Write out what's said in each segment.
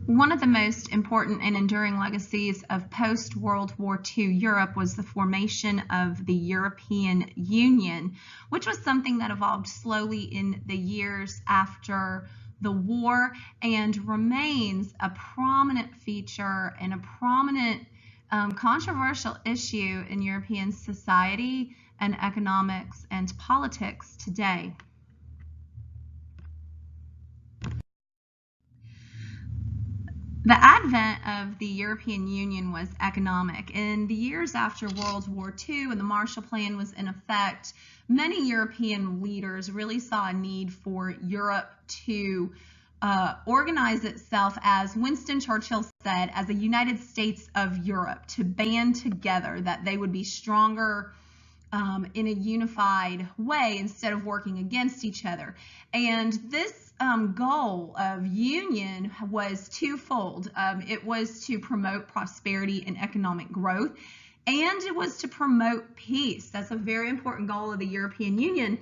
One of the most important and enduring legacies of post-World War II Europe was the formation of the European Union, which was something that evolved slowly in the years after the war and remains a prominent feature and a prominent controversial issue in European society and economics and politics today. The advent of the European Union was economic. In the years after World War II and the Marshall Plan was in effect, many European leaders really saw a need for Europe to organize itself, as Winston Churchill said, as a United States of Europe, to band together, that they would be stronger in a unified way instead of working against each other. And this goal of union was twofold. It was to promote prosperity and economic growth, and it was to promote peace. That's a very important goal of the European Union.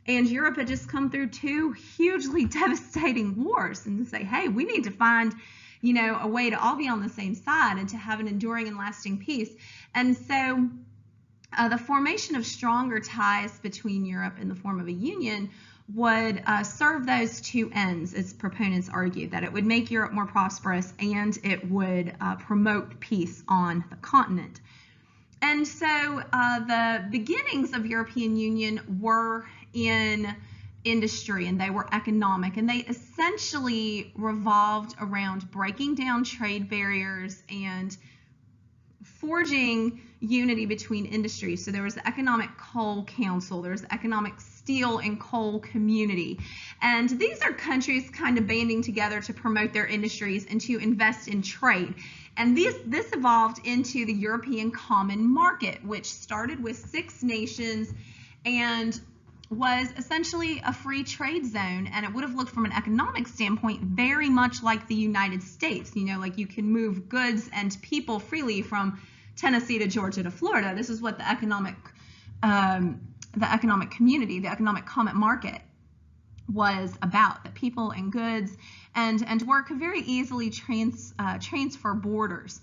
And Europe had just come through two hugely devastating wars, and to say, hey, we need to find a way to all be on the same side and to have an enduring and lasting peace. And so the formation of stronger ties between Europe in the form of a union would serve those two ends, as proponents argue, that it would make Europe more prosperous and it would promote peace on the continent. And so the beginnings of European Union were in industry, and they were economic, and they essentially revolved around breaking down trade barriers and forging unity between industries. So there was the Economic Coal Council, there was the Economic Steel and Coal Community, and these are countries kind of banding together to promote their industries and to invest in trade. And this evolved into the European Common Market, which started with 6 nations and was essentially a free trade zone, and it would have looked from an economic standpoint very much like the United States. Like you can move goods and people freely from Tennessee to Georgia to Florida. This is what the economic community, the economic common market, was about. That people and goods and work could very easily transfer borders.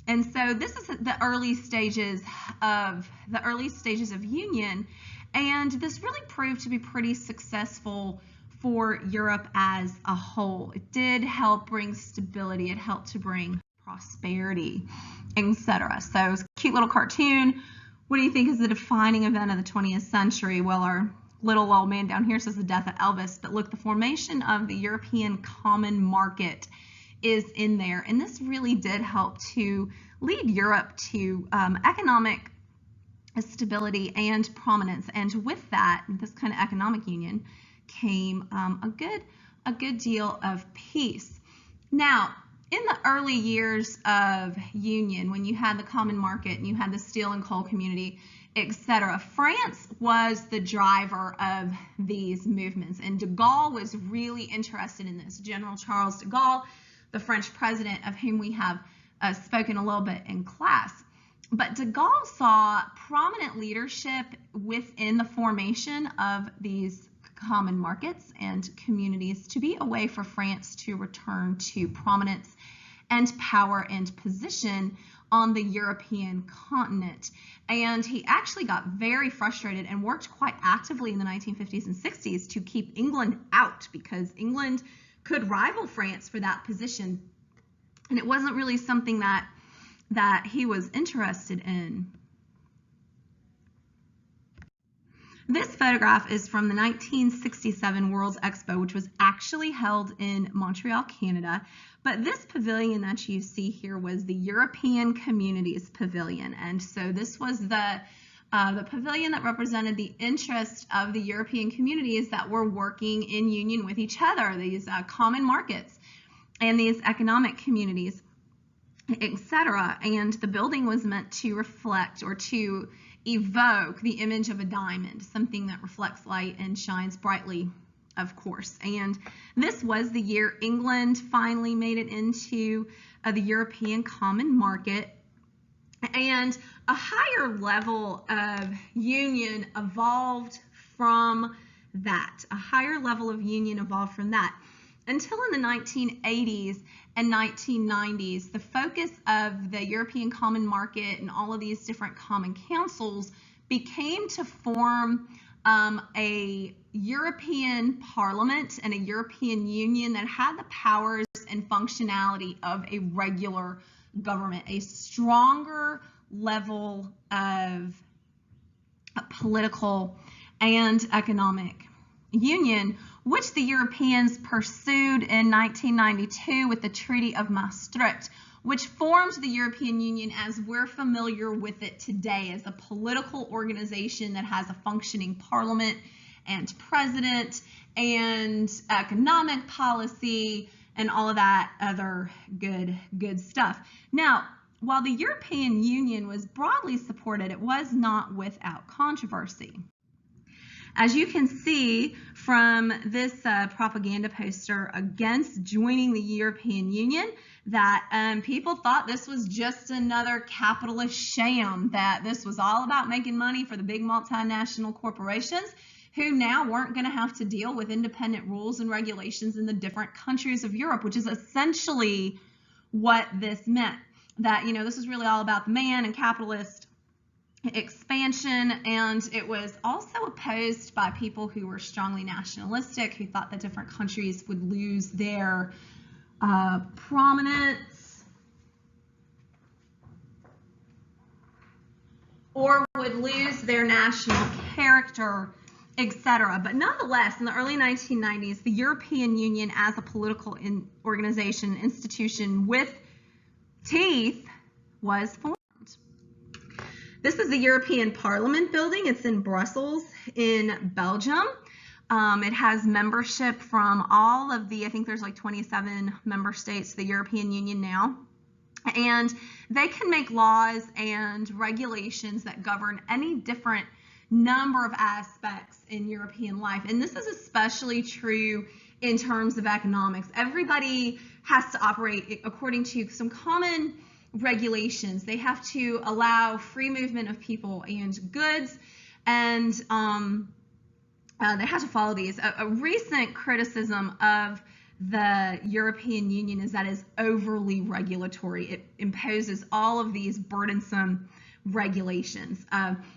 And so this is the early stages of union, and this really proved to be pretty successful for Europe as a whole. It did help bring stability, it helped to bring prosperity, etc. So it's a cute little cartoon. What do you think is the defining event of the 20th century? Well, our little old man down here says the death of Elvis, but look, the formation of the European Common Market is in there, and this really did help to lead Europe to economic stability and prominence. And with that, this kind of economic union, came a good deal of peace. Now, in the early years of union, when you had the common market and you had the steel and coal community, etc., France was the driver of these movements, and de Gaulle was really interested in this. General Charles de Gaulle, the French president, of whom we have spoken a little bit in class. But de Gaulle saw prominent leadership within the formation of these common markets and communities to be a way for France to return to prominence and power and position on the European continent. And he actually got very frustrated and worked quite actively in the 1950s and 60s to keep England out, because England could rival France for that position, and it wasn't really something that he was interested in. This photograph is from the 1967 World's Expo, which was actually held in Montreal, Canada. But this pavilion that you see here was the European Communities Pavilion. And so this was the pavilion that represented the interest of the European communities that were working in union with each other, these common markets and these economic communities, etc. And the building was meant to reflect or to evoke the image of a diamond, something that reflects light and shines brightly, of course. And this was the year England finally made it into the European Common Market, and a higher level of union evolved from that. A higher level of union evolved from that. until in the 1980s and 1990s, the focus of the European Common Market and all of these different common councils became to form a European Parliament and a European Union that had the powers and functionality of a regular government, a stronger level of political and economic union, which the Europeans pursued in 1992 with the Treaty of Maastricht, which formed the European Union as we're familiar with it today, as a political organization that has a functioning parliament and president and economic policy and all of that other good stuff. Now, while the European Union was broadly supported, it was not without controversy. As you can see from this propaganda poster against joining the European Union, that people thought this was just another capitalist sham, that this was all about making money for the big multinational corporations who now weren't going to have to deal with independent rules and regulations in the different countries of Europe, which is essentially what this meant. That, you know, this was really all about the man and capitalist expansion, and it was also opposed by people who were strongly nationalistic, who thought that different countries would lose their prominence or would lose their national character, etc. But nonetheless, in the early 1990s, the European Union as a political organization, institution with teeth, was formed. This is the European Parliament building. It's in Brussels in Belgium. It has membership from all of the, I think there's like 27 member states of the European Union now. And they can make laws and regulations that govern any different number of aspects in European life. And this is especially true in terms of economics. Everybody has to operate according to some common regulations. They have to allow free movement of people and goods, and they have to follow these. A recent criticism of the European Union is that it's overly regulatory. It imposes all of these burdensome regulations.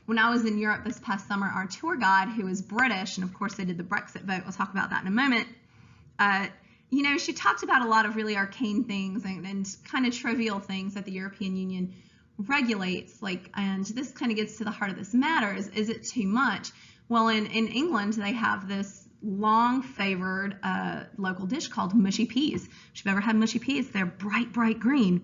When I was in Europe this past summer, our tour guide, who is British, and of course they did the Brexit vote, we'll talk about that in a moment, you know, she talked about a lot of really arcane things and kind of trivial things that the European Union regulates, like, and this kind of gets to the heart of this matter, is it too much? Well, in England, they have this long favored local dish called mushy peas. If you've ever had mushy peas, they're bright green.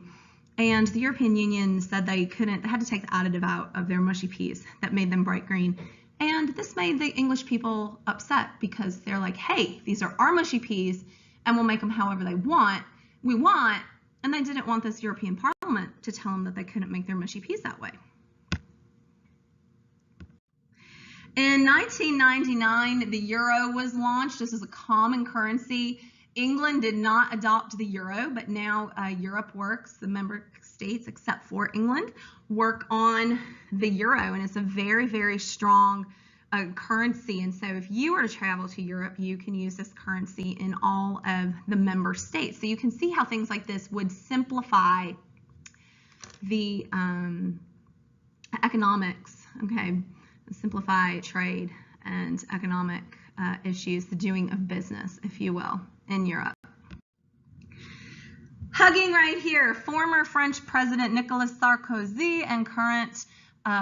And the European Union said they had to take the additive out of their mushy peas that made them bright green. And this made the English people upset because they're like, hey, these are our mushy peas, and we'll make them however we want, and they didn't want this European Parliament to tell them that they couldn't make their mushy peas that way. In 1999, the euro was launched. This is a common currency. England did not adopt the euro, but now Europe works, the member states except for England, work on the euro, and it's a very strong currency. And so if you were to travel to Europe, you can use this currency in all of the member states. So you can see how things like this would simplify the economics, okay, simplify trade and economic issues, the doing of business, if you will, in Europe. Hugging right here, former French President Nicolas Sarkozy and current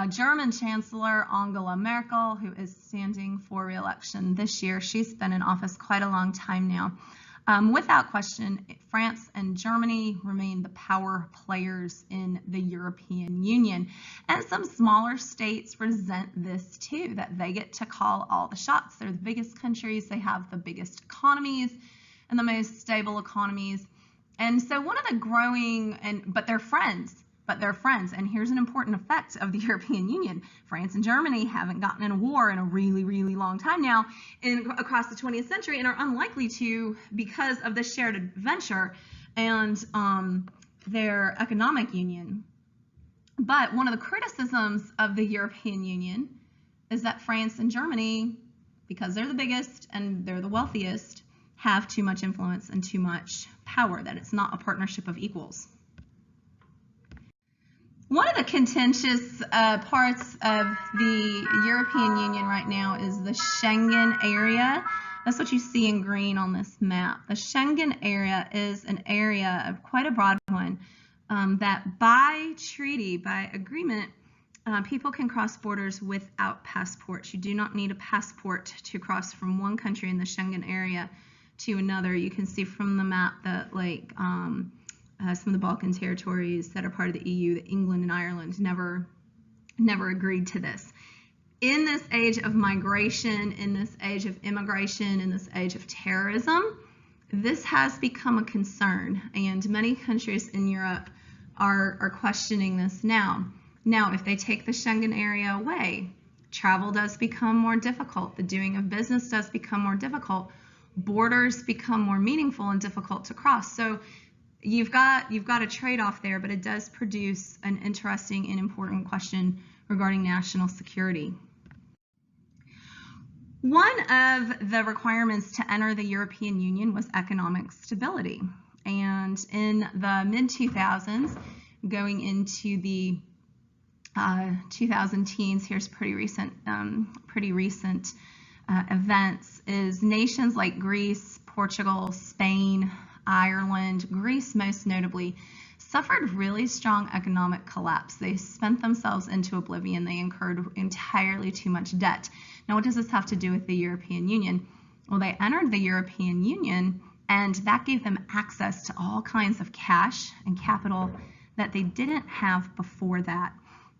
German Chancellor Angela Merkel, who is standing for re-election this year. She's been in office quite a long time now. Without question, France and Germany remain the power players in the European Union. And some smaller states resent this too, that they get to call all the shots. They're the biggest countries, they have the biggest economies and the most stable economies. And so one of the growing, but they're friends. And here's an important effect of the European Union. France and Germany haven't gotten in a war in a really long time now across the 20th century, and are unlikely to because of this shared adventure and their economic union. But one of the criticisms of the European Union is that France and Germany, because they're the biggest and they're the wealthiest, have too much influence and too much power, that it's not a partnership of equals. One of the contentious parts of the European Union right now is the Schengen area. That's what you see in green on this map. The Schengen area is an area of quite a broad one that by treaty, by agreement, people can cross borders without passports. You do not need a passport to cross from one country in the Schengen area to another. You can see from the map that like some of the Balkan territories that are part of the EU, that England and Ireland never agreed to this. In this age of migration, in this age of immigration, in this age of terrorism, this has become a concern, and many countries in Europe are questioning this now. Now, if they take the Schengen area away, travel does become more difficult. The doing of business does become more difficult. Borders become more meaningful and difficult to cross. So you've got a trade-off there, but it does produce an interesting and important question regarding national security. One of the requirements to enter the European Union was economic stability. And in the mid-2000s, going into the 2010s, here's pretty recent events, is nations like Greece, Portugal, Spain, Ireland, Greece most notably, suffered really strong economic collapse. They spent themselves into oblivion. They incurred entirely too much debt. Now, what does this have to do with the European Union? Well, they entered the European Union, and that gave them access to all kinds of cash and capital that they didn't have before that.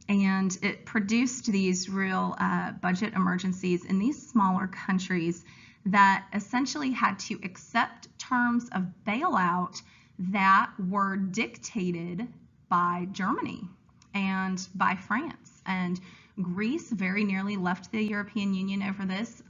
And it produced these real budget emergencies in these smaller countries that essentially had to accept terms of bailout that were dictated by Germany and by France. And Greece very nearly left the European Union over this.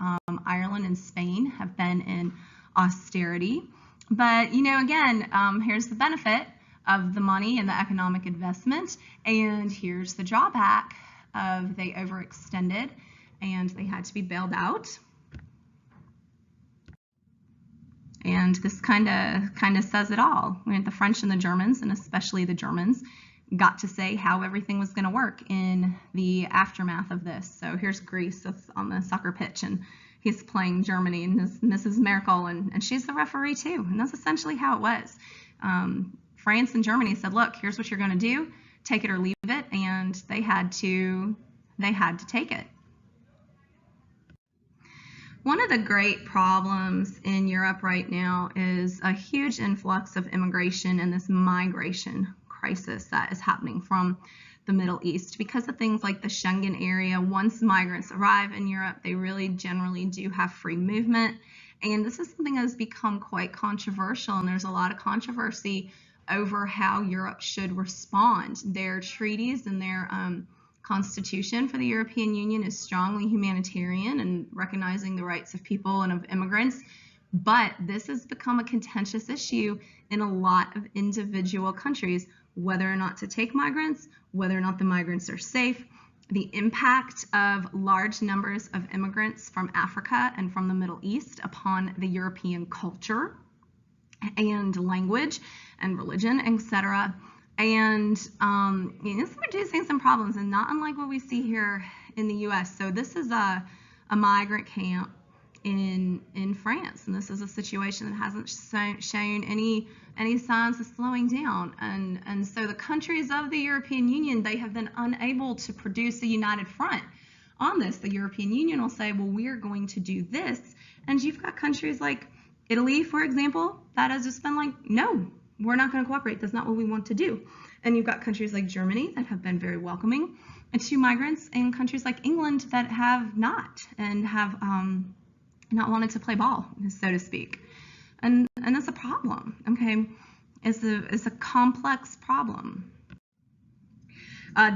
Ireland and Spain have been in austerity. But, you know, again, here's the benefit of the money and the economic investment, and here's the drawback of they overextended and they had to be bailed out. And this kind of says it all. The French and the Germans, and especially the Germans, got to say how everything was going to work in the aftermath of this. So here's Greece on the soccer pitch, and he's playing Germany, and Mrs. Merkel, and she's the referee too. And that's essentially how it was. France and Germany said, look, here's what you're going to do, take it or leave it, and they had to take it. One of the great problems in Europe right now is a huge influx of immigration and this migration crisis that is happening from the Middle East. Because of things like the Schengen area, once migrants arrive in Europe, they really generally do have free movement. And this is something that has become quite controversial, and there's a lot of controversy over how Europe should respond. Their treaties and their Constitution for the European Union is strongly humanitarian and recognizing the rights of people and of immigrants, but this has become a contentious issue in a lot of individual countries, whether or not to take migrants, whether or not the migrants are safe, the impact of large numbers of immigrants from Africa and from the Middle East upon the European culture and language and religion, etc. And this is producing some problems, and not unlike what we see here in the U.S. So this is a migrant camp in France, and this is a situation that hasn't shown any signs of slowing down. And so the countries of the European Union, they have been unable to produce a united front on this. The European Union will say, well, we're going to do this, and you've got countries like Italy, for example, that has just been like, no, we're not going to cooperate. That's not what we want to do. And you've got countries like Germany that have been very welcoming to migrants, and countries like England that have not, and have not wanted to play ball, so to speak. And that's a problem. Okay, it's a complex problem.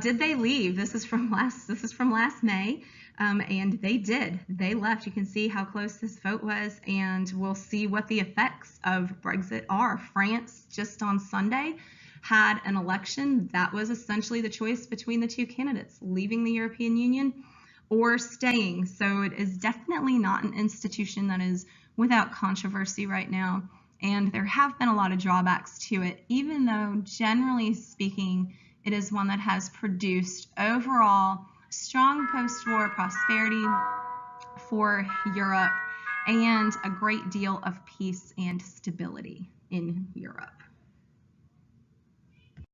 Did they leave? This is from last May. And they did. They left. You can see how close this vote was, and we'll see what the effects of Brexit are. France, just on Sunday, had an election that was essentially the choice between the two candidates, leaving the European Union or staying. So it is definitely not an institution that is without controversy right now. And there have been a lot of drawbacks to it, even though generally speaking, it is one that has produced overall strong post-war prosperity for Europe and a great deal of peace and stability in Europe.